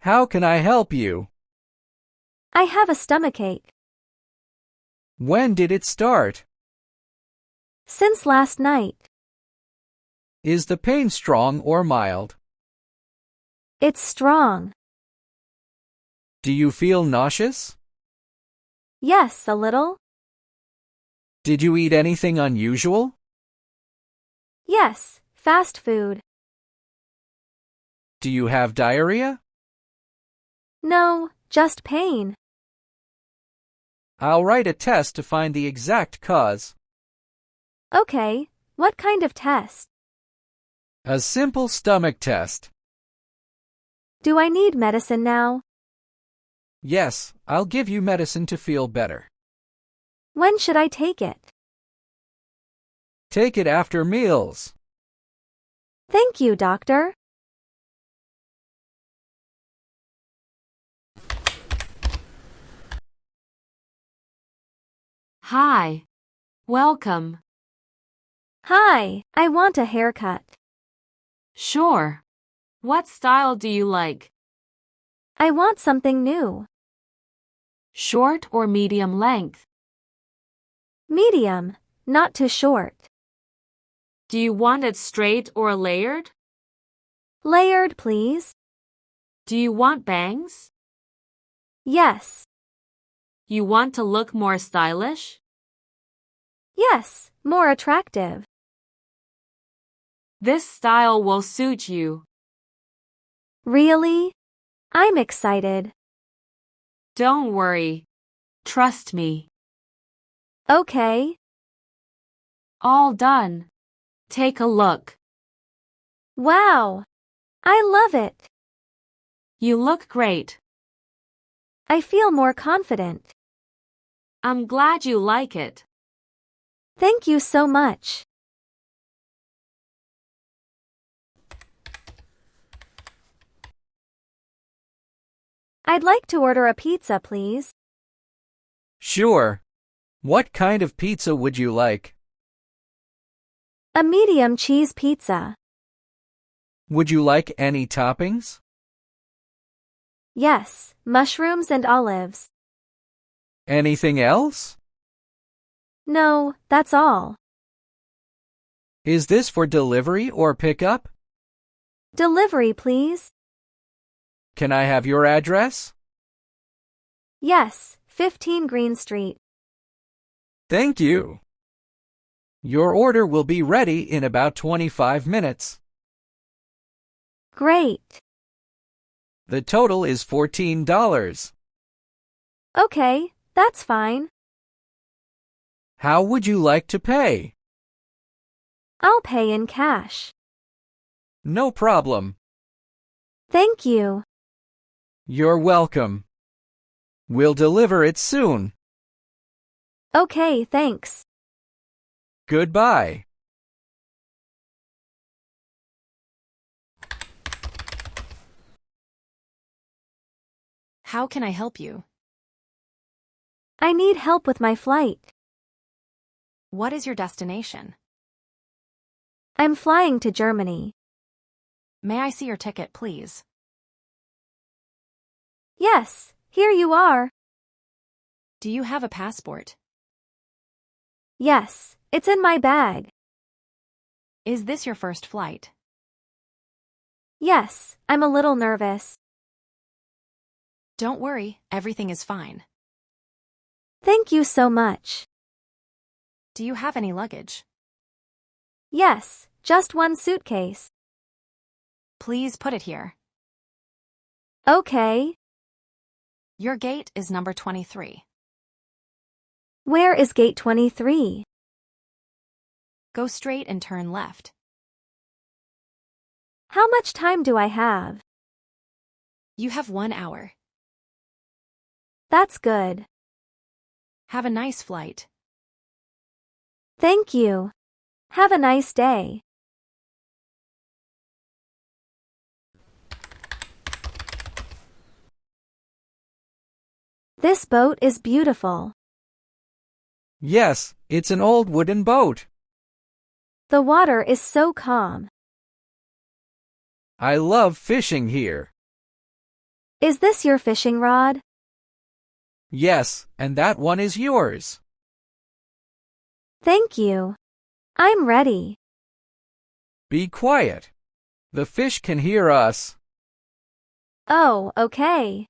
How can I help you? I have a stomachache. When did it start? Since last night. Is the pain strong or mild? It's strong. Do you feel nauseous? Yes, a little. Did you eat anything unusual? Yes, fast food. Do you have diarrhea? No, just pain. I'll write a test to find the exact cause. Okay, what kind of test? A simple stomach test. Do I need medicine now? Yes, I'll give you medicine to feel better. When should I take it? Take it after meals. Thank you, doctor. Hi. Welcome. Hi, I want a haircut. Sure. What style do you like? I want something new. Short or medium length? Medium, not too short. Do you want it straight or layered? Layered, please. Do you want bangs? Yes. You want to look more stylish? Yes, more attractive. This style will suit you. Really? I'm excited. Don't worry. Trust me. Okay. All done. Take a look. Wow. I love it. You look great. I feel more confident. I'm glad you like it. Thank you so much. I'd like to order a pizza, please. Sure. What kind of pizza would you like? A medium cheese pizza. Would you like any toppings? Yes, mushrooms and olives. Anything else? No, that's all. Is this for delivery or pickup? Delivery, please. Can I have your address? Yes, 15 Green Street. Thank you. Your order will be ready in about 25 minutes. Great. The total is $14. Okay, that's fine. How would you like to pay? I'll pay in cash. No problem. Thank you. You're welcome. We'll deliver it soon. Okay, thanks. Goodbye. How can I help you? I need help with my flight. What is your destination? I'm flying to Germany. May I see your ticket, please? Yes, here you are. Do you have a passport? Yes, it's in my bag. Is this your first flight? Yes, I'm a little nervous. Don't worry, everything is fine. Thank you so much. Do you have any luggage? Yes, just one suitcase. Please put it here. Okay. Your gate is number 23. Where is gate 23? Go straight and turn left. How much time do I have? You have 1 hour. That's good. Have a nice flight. Thank you. Have a nice day. This boat is beautiful. Yes, it's an old wooden boat. The water is so calm. I love fishing here. Is this your fishing rod? Yes, and that one is yours. Thank you. I'm ready. Be quiet. The fish can hear us. Oh, okay.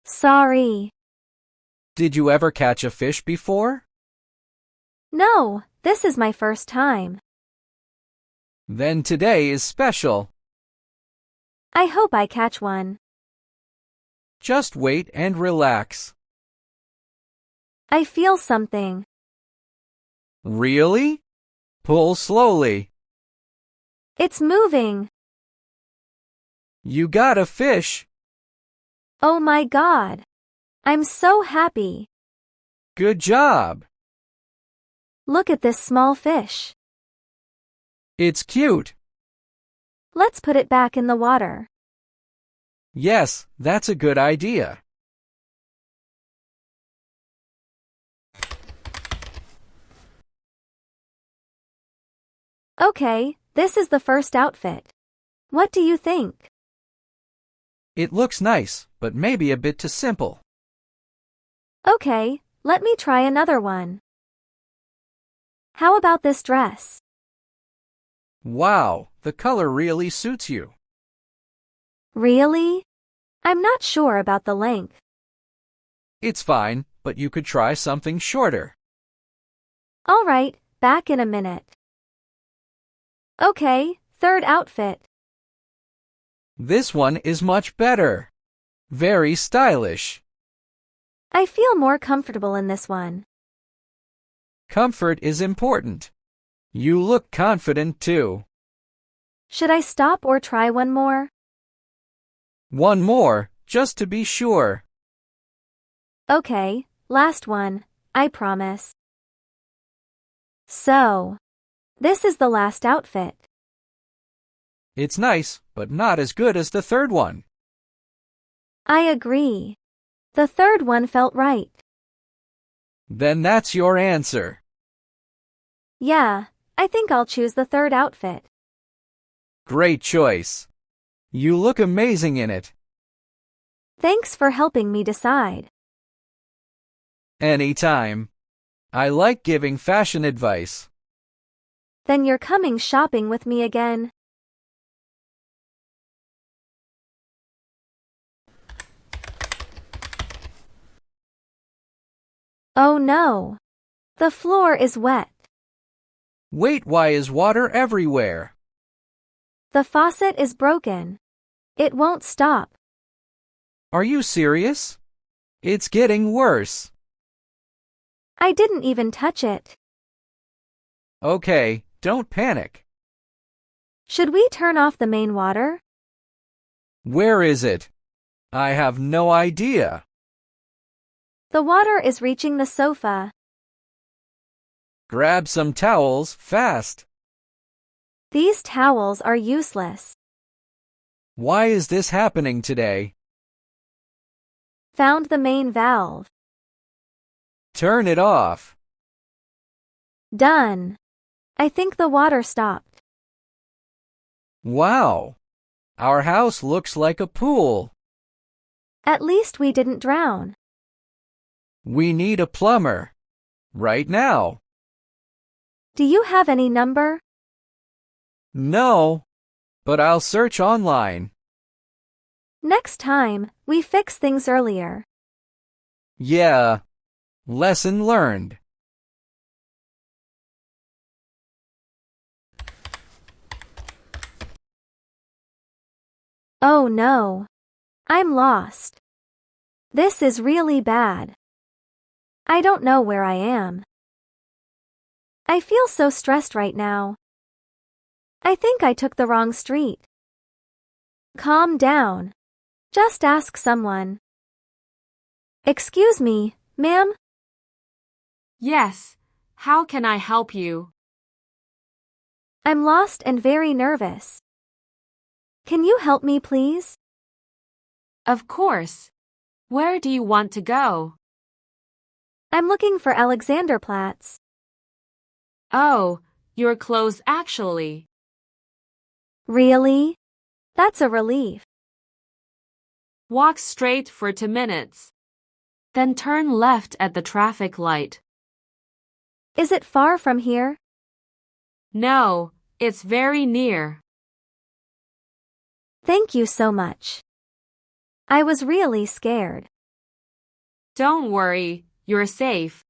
Sorry. Did you ever catch a fish before? No, this is my first time. Then today is special. I hope I catch one. Just wait and relax. I feel something. Really? Pull slowly. It's moving. You got a fish. Oh my God. I'm so happy. Good job. Look at this small fish. It's cute. Let's put it back in the water. Yes, that's a good idea. Okay, this is the first outfit. What do you think? It looks nice, but maybe a bit too simple. Okay, let me try another one. How about this dress? Wow, the color really suits you. Really? I'm not sure about the length. It's fine, but you could try something shorter. All right, back in a minute. Okay, third outfit. This one is much better. Very stylish. I feel more comfortable in this one. Comfort is important. You look confident too. Should I stop or try one more? One more, just to be sure. Okay, last one, I promise. So, this is the last outfit. It's nice, but not as good as the third one. I agree. The third one felt right. Then that's your answer. Yeah, I think I'll choose the third outfit. Great choice. You look amazing in it. Thanks for helping me decide. Anytime. I like giving fashion advice. Then you're coming shopping with me again? Oh no. The floor is wet. Wait, why is water everywhere? The faucet is broken. It won't stop. Are you serious? It's getting worse. I didn't even touch it. Okay, don't panic. Should we turn off the main water? Where is it? I have no idea. The water is reaching the sofa. Grab some towels, fast. These towels are useless. Why is this happening today? Found the main valve. Turn it off. Done. I think the water stopped. Wow. Our house looks like a pool. At least we didn't drown. We need a plumber. Right now. Do you have any number? No. But I'll search online. Next time, we fix things earlier. Yeah. Lesson learned. Oh no. I'm lost. This is really bad. I don't know where I am. I feel so stressed right now. I think I took the wrong street. Calm down. Just ask someone. Excuse me, ma'am? Yes. How can I help you? I'm lost and very nervous. Can you help me, please? Of course. Where do you want to go? I'm looking for Alexanderplatz. Oh, you're close actually. Really? That's a relief. Walk straight for 2 minutes. Then turn left at the traffic light. Is it far from here? No, it's very near. Thank you so much. I was really scared. Don't worry, you're safe.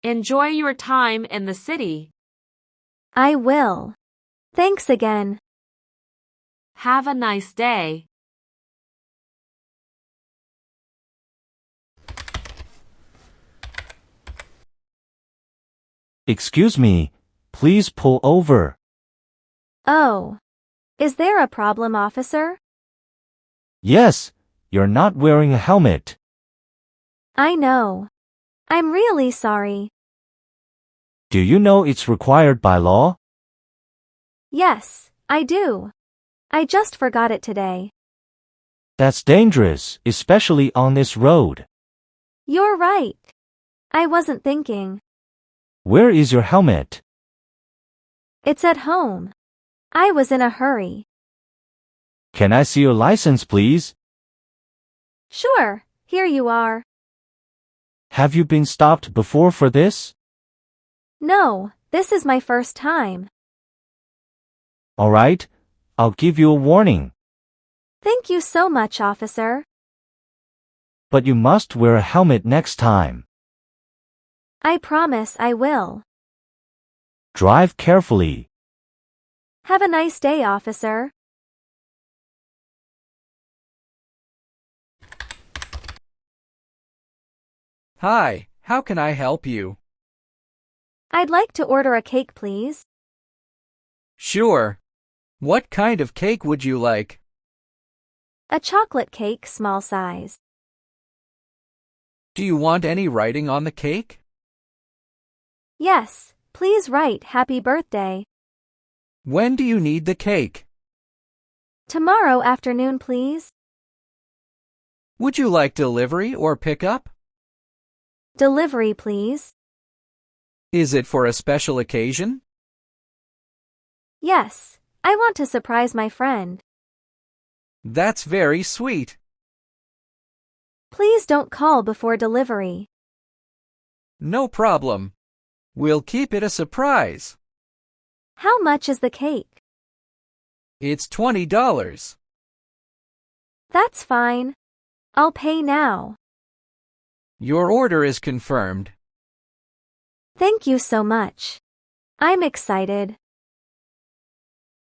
Enjoy your time in the city. I will. Thanks again. Have a nice day. Excuse me, please pull over. Oh. Is there a problem, officer? Yes, you're not wearing a helmet. I know. I'm really sorry. Do you know it's required by law? Yes, I do. I just forgot it today. That's dangerous, especially on this road. You're right. I wasn't thinking. Where is your helmet? It's at home. I was in a hurry. Can I see your license, please? Sure, here you are. Have you been stopped before for this? No, this is my first time. All right, I'll give you a warning. Thank you so much, officer. But you must wear a helmet next time. I promise I will. Drive carefully. Have a nice day, officer. Hi, how can I help you? I'd like to order a cake, please. Sure. What kind of cake would you like? A chocolate cake, small size. Do you want any writing on the cake? Yes, please write happy birthday. When do you need the cake? Tomorrow afternoon, please. Would you like delivery or pickup? Delivery, please. Is it for a special occasion? Yes, I want to surprise my friend. That's very sweet. Please don't call before delivery. No problem. We'll keep it a surprise. How much is the cake? It's $20. That's fine. I'll pay now. Your order is confirmed. Thank you so much. I'm excited.